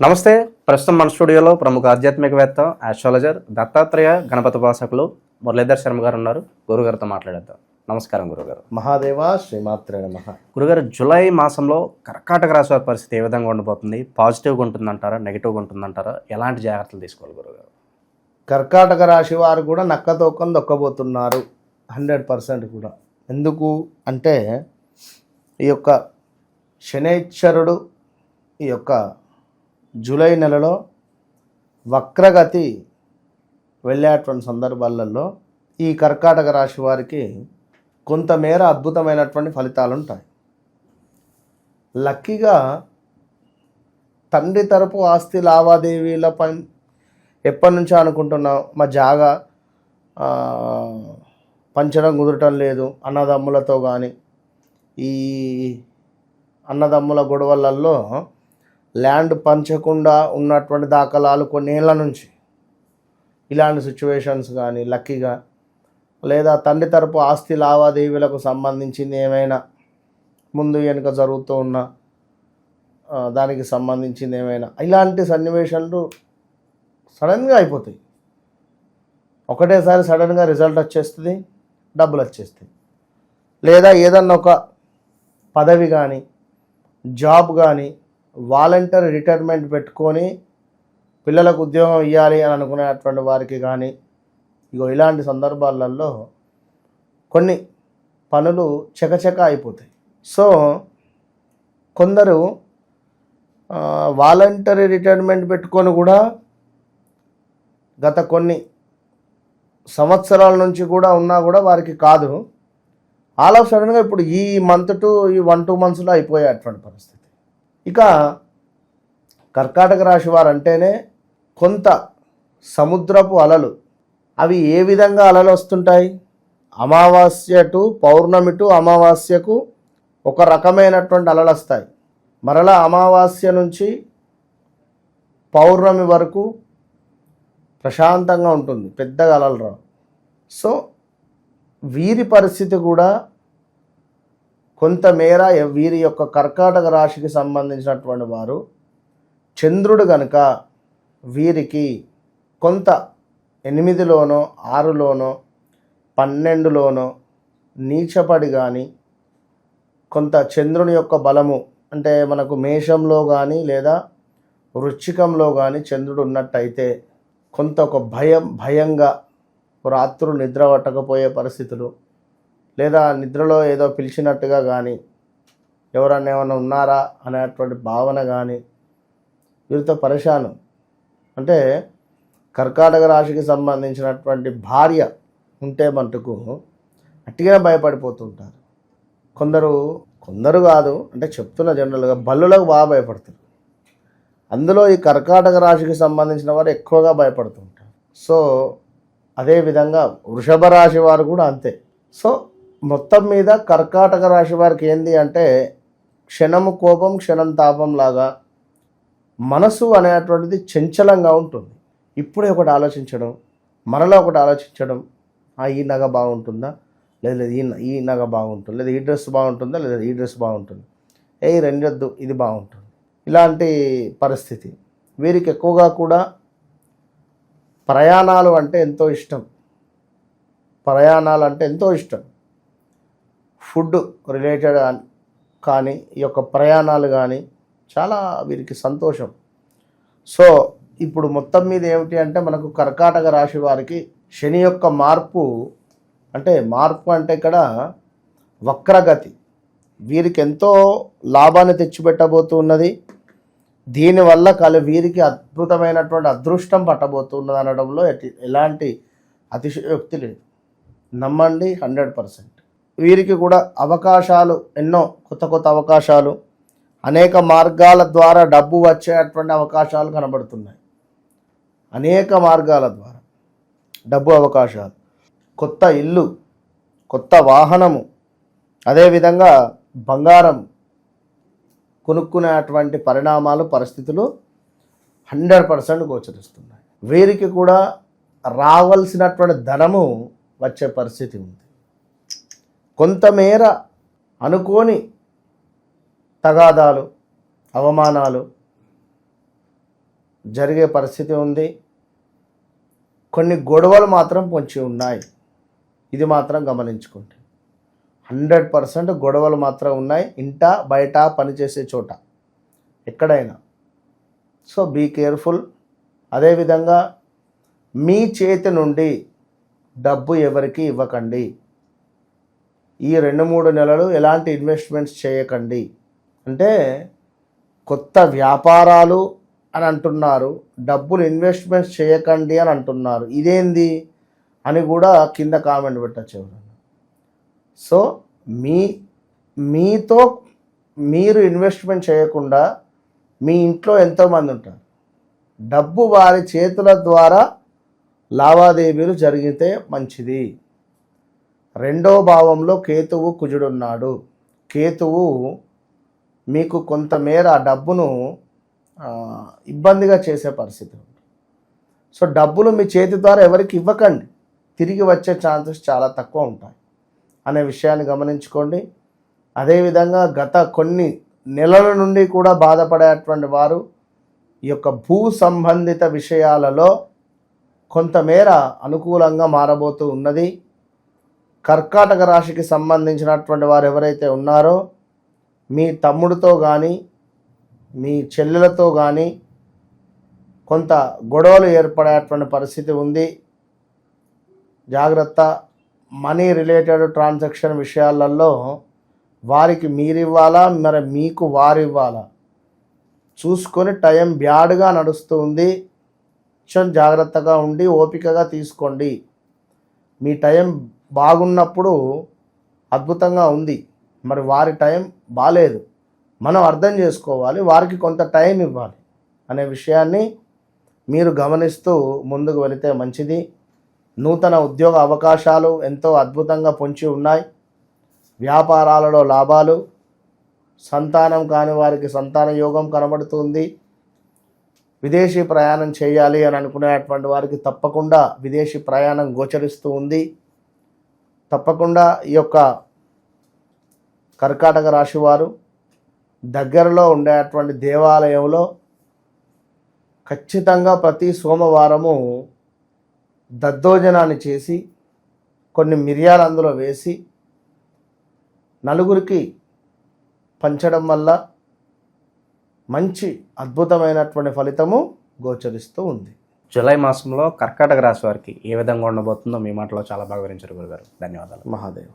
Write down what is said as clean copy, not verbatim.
నమస్తే. ప్రస్తుతం మన స్టూడియోలో ప్రముఖ ఆధ్యాత్మికవేత్త, ఆస్ట్రాలజర్, దత్తాత్రేయ గణపతి ఉపాసకులు మురళీధర్ శర్మ గారు ఉన్నారు. గురుగారితో మాట్లాడేద్దాం. నమస్కారం గురుగారు. మహాదేవ శ్రీమాత్రే నమః. గురుగారు, జూలై మాసంలో కర్కాటక రాశి వారి పరిస్థితి ఏ విధంగా ఉండబోతుంది? పాజిటివ్గా ఉంటుందంటారా, నెగిటివ్గా ఉంటుందంటారా? ఎలాంటి జాగ్రత్తలు తీసుకోవాలి గురుగారు? కర్కాటక రాశి వారు కూడా నక్కతోకం దొక్కబోతున్నారు 100% కూడా. ఎందుకు అంటే ఈ యొక్క శనైశ్వరుడు ఈ యొక్క జూలై నెలలో వక్రగతి వెళ్ళేటువంటి సందర్భాలలో ఈ కర్కాటక రాశి వారికి కొంతమేర అద్భుతమైనటువంటి ఫలితాలు ఉంటాయి. లక్కీగా తండ్రి తరపు ఆస్తి లావాదేవీలపై ఎప్పటి నుంచో అనుకుంటున్నాం, మా జాగా పంచడం కుదరటం లేదు అన్నదమ్ములతో. కానీ ఈ అన్నదమ్ముల గొడవలలో ల్యాండ్ పంచకుండా ఉన్నటువంటి దాఖలాలు కొన్నేళ్ల నుంచి, ఇలాంటి సిచ్యువేషన్స్ కానీ లక్కీగా, లేదా తండ్రి తరపు ఆస్తి లావాదేవీలకు సంబంధించింది ఏమైనా ముందు వెనుక జరుగుతూ ఉన్న దానికి సంబంధించింది ఏమైనా, ఇలాంటి సన్నివేశాలు సడన్గా అయిపోతాయి. ఒకటేసారి సడన్గా రిజల్ట్ వచ్చేస్తుంది, డబ్బులు వచ్చేస్తాయి. లేదా ఏదన్నా ఒక పదవి కానీ, జాబ్ కానీ, వాలంటీర్ రిటైర్మెంట్ పెట్టుకొని పిల్లలకు ఉద్యోగం ఇవ్వాలి అని అనుకునేటువంటి వారికి కానీ, ఇగో ఇలాంటి సందర్భాలలో కొన్ని పనులు చకచక అయిపోతాయి. సో కొందరు వాలంటరీ రిటైర్మెంట్ పెట్టుకొని కూడా గత కొన్ని సంవత్సరాల నుంచి కూడా ఉన్నా కూడా వారికి కాదు. ఆల్ ఆఫ్ సడన్గా ఇప్పుడు ఈ మంత్ టు ఈ 1-2 మంత్స్లో అయిపోయేటువంటి పరిస్థితి. ఇక కర్కాటక రాశి వారు అంటేనే కొంత సముద్రపు అలలు. అవి ఏ విధంగా అలలు వస్తుంటాయి? అమావాస్య టు పౌర్ణమి టు అమావాస్యకు ఒక రకమైనటువంటి అలలు వస్తాయి. మరలా అమావాస్య నుంచి పౌర్ణమి వరకు ప్రశాంతంగా ఉంటుంది, పెద్దగా అలలు రావు. సో వీరి పరిస్థితి కూడా కొంతమేర వీరి యొక్క కర్కాటక రాశికి సంబంధించినటువంటి వారు చంద్రుడు కనుక వీరికి కొంత 8లోనో 6లోనో 12లోనో నీచపడి కానీ, కొంత చంద్రుని యొక్క బలము అంటే మనకు మేషంలో కానీ లేదా వృశ్చికంలో కానీ చంద్రుడు ఉన్నట్టయితే కొంత ఒక భయంగా రాత్రులు నిద్ర పట్టకపోయే పరిస్థితులు, లేదా నిద్రలో ఏదో పిలిచినట్టుగా కానీ, ఎవరన్నా ఏమైనా ఉన్నారా అనేటువంటి భావన కానీ, వీరితో పరేషాను. అంటే కర్కాటక రాశికి సంబంధించినటువంటి భార్య ఉంటే మటుకు అట్టిగా భయపడిపోతుంటారు. కొందరు కాదు అంటే చెప్తున్న జనరల్గా బల్లులకు బాగా భయపడతారు. అందులో ఈ కర్కాటక రాశికి సంబంధించిన వారు ఎక్కువగా భయపడుతుంటారు. సో అదేవిధంగా వృషభ రాశి వారు కూడా అంతే. సో మొత్తం మీద కర్కాటక రాశి వారికి ఏంది అంటే క్షణము కోపం క్షణం తాపం లాగా మనసు అనేటువంటిది చంచలంగా ఉంటుంది. ఇప్పుడే ఒకటి ఆలోచించడం, మరలా ఒకటి ఆలోచించడం, ఈ నగ బాగుంటుందా, లేదా ఈ నగ బాగుంటుంది, లేదా ఈ డ్రెస్ బాగుంటుందా, లేదా ఈ డ్రెస్ బాగుంటుంది, రెండొద్దు ఇది బాగుంటుంది, ఇలాంటి పరిస్థితి. వీరికి ఎక్కువగా కూడా ప్రయాణాలు అంటే ఎంతో ఇష్టం. ఫుడ్ రిలేటెడ్ కానీ ఈ యొక్క ప్రయాణాలు కానీ చాలా వీరికి సంతోషం. సో ఇప్పుడు మొత్తం మీద ఏమిటి అంటే మనకు కర్కాటక రాశి వారికి శని యొక్క మార్పు అంటే ఇక్కడ వక్రగతి వీరికి ఎంతో లాభాన్ని తెచ్చిపెట్టబోతున్నది. దీనివల్ల వీరికి అద్భుతమైనటువంటి అదృష్టం పట్టబోతున్నది అనడంలో ఎలాంటి అతిశయోక్తి లేదు. నమ్మండి 100%. వీరికి కూడా అవకాశాలు ఎన్నో, కొత్త అవకాశాలు, అనేక మార్గాల ద్వారా డబ్బు వచ్చేటువంటి అవకాశాలు కనబడుతున్నాయి. అనేక మార్గాల ద్వారా డబ్బు అవకాశాలు, కొత్త ఇల్లు, కొత్త వాహనము, అదేవిధంగా బంగారం కొనుక్కునేటువంటి పరిణామాలు, పరిస్థితులు 100% గోచరిస్తున్నాయి. వీరికి కూడా రావాల్సినటువంటి ధనము వచ్చే పరిస్థితి ఉంది. కొంతమేర అనుకోని తగాదాలు, అవమానాలు, జరిగే పరిస్థితి ఉంది. కొన్ని గొడవలు మాత్రం పొంచి ఉన్నాయి. ఇది మాత్రం గమనించుకోండి. 100% గొడవలు మాత్రం ఉన్నాయి, ఇంట బయట పనిచేసే చోట ఎక్కడైనా. So be careful. అదేవిధంగా మీ చేతి నుండి డబ్బు ఎవరికి ఇవ్వకండి. ఈ 2-3 నెలలు ఎలాంటి ఇన్వెస్ట్మెంట్స్ చేయకండి. అంటే కొత్త వ్యాపారాలు అని అంటున్నారు, డబ్బులు ఇన్వెస్ట్మెంట్స్ చేయకండి అని అంటున్నారు. ఇదేంది అని కూడా కింద కామెంట్ పెట్టచ్చు ఎవరన్నా. సో మీతో మీరు ఇన్వెస్ట్మెంట్ చేయకుండా మీ ఇంట్లో ఎంతోమంది ఉంటారు. డబ్బు వారి చేతుల ద్వారా లావాదేవీలు జరిగితే మంచిది. 2వ భావంలో కేతువు కుజుడున్నాడు. కేతువు మీకు కొంతమేర డబ్బును ఇబ్బందిగా చేసే పరిస్థితి ఉంది. సో డబ్బులు మీ చేతి ద్వారా ఎవరికి ఇవ్వకండి, తిరిగి వచ్చే ఛాన్సెస్ చాలా తక్కువ ఉంటాయి అనే విషయాన్ని గమనించుకోండి. అదేవిధంగా గత కొన్ని నెలల నుండి కూడా బాధపడేటువంటి వారు ఈ యొక్క భూ సంబంధిత విషయాలలో కొంతమేర అనుకూలంగా మారబోతూ ఉన్నది. కర్కాటక రాశికి సంబంధించినటువంటి వారు ఎవరైతే ఉన్నారో మీ తమ్ముడితో కానీ మీ చెల్లెలతో కానీ కొంత గొడవలు ఏర్పడేటువంటి పరిస్థితి ఉంది. జాగ్రత్త. మనీ రిలేటెడ్ ట్రాన్సాక్షన్ విషయాలలో వారికి మీరివ్వాలా, మరి మీకు వారు ఇవ్వాలా చూసుకొని టైం బ్యాడ్గా నడుస్తూ ఉంది. కొంచెం జాగ్రత్తగా ఉండి ఓపికగా తీసుకోండి. మీ టైం బాగున్నప్పుడు అద్భుతంగా ఉంది, మరి వారి టైం బాలేదు. మనం అర్థం చేసుకోవాలి, వారికి కొంత టైం ఇవ్వాలి అనే విషయాన్ని మీరు గమనిస్తూ ముందుకు వెళితే మంచిది. నూతన ఉద్యోగ అవకాశాలు ఎంతో అద్భుతంగా పొంచి ఉన్నాయి. వ్యాపారాలలో లాభాలు, సంతానం కాని వారికి సంతాన యోగం కనబడుతుంది. విదేశీ ప్రయాణం చేయాలి అని అనుకునేటువంటి వారికి తప్పకుండా విదేశీ ప్రయాణం గోచరిస్తూ ఉంది. తప్పకుండా ఈ యొక్క కర్కాటక రాశి వారు దగ్గరలో ఉండేటువంటి దేవాలయంలో ఖచ్చితంగా ప్రతి సోమవారము దద్దోజనాన్ని చేసి కొన్ని మిరియాలు అందులో వేసి నలుగురికి పంచడం వల్ల మంచి అద్భుతమైనటువంటి ఫలితము గోచరిస్తూ ఉంది. జూలై మాసంలో కర్కాటక రాశి వారికి ఏ విధంగా ఉండబోతుందో మీ మాటలో చాలా బాగా వివరించారు గురుగారు. ధన్యవాదాలు. మహాదేవ్.